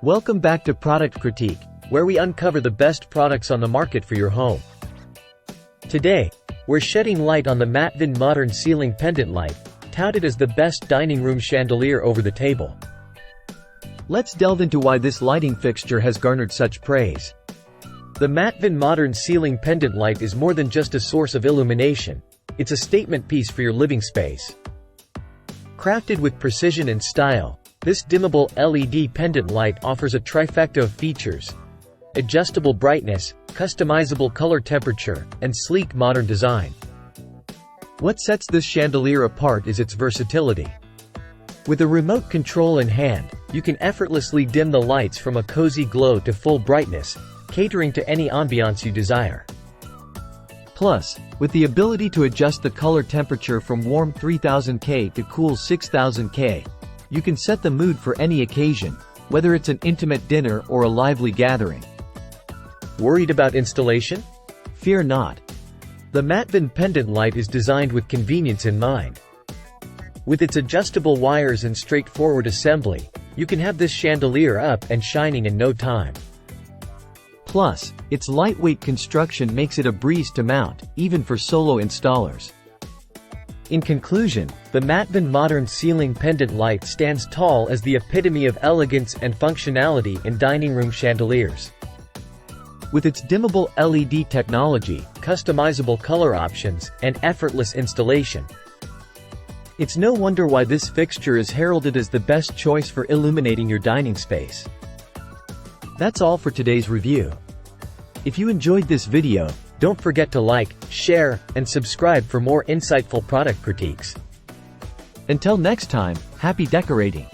Welcome back to Product Critique, where we uncover the best products on the market for your home. Today, we're shedding light on the Matvin Modern Ceiling Pendant Light, touted as the best dining room chandelier over the table. Let's delve into why this lighting fixture has garnered such praise. The Matvin Modern Ceiling Pendant Light is more than just a source of illumination. It's a statement piece for your living space. Crafted with precision and style, this dimmable LED pendant light offers a trifecta of features: adjustable brightness, customizable color temperature, and sleek modern design. What sets this chandelier apart is its versatility. With a remote control in hand, you can effortlessly dim the lights from a cozy glow to full brightness, catering to any ambiance you desire. Plus, with the ability to adjust the color temperature from warm 3000K to cool 6000K, you can set the mood for any occasion, whether it's an intimate dinner or a lively gathering. Worried about installation? Fear not. The Matvin pendant light is designed with convenience in mind. With its adjustable wires and straightforward assembly, you can have this chandelier up and shining in no time. Plus, its lightweight construction makes it a breeze to mount, even for solo installers. In conclusion, the Matvin Modern Ceiling Pendant Light stands tall as the epitome of elegance and functionality in dining room chandeliers. With its dimmable LED technology, customizable color options, and effortless installation, it's no wonder why this fixture is heralded as the best choice for illuminating your dining space. That's all for today's review. If you enjoyed this video, don't forget to like, share, and subscribe for more insightful product critiques. Until next time, happy decorating!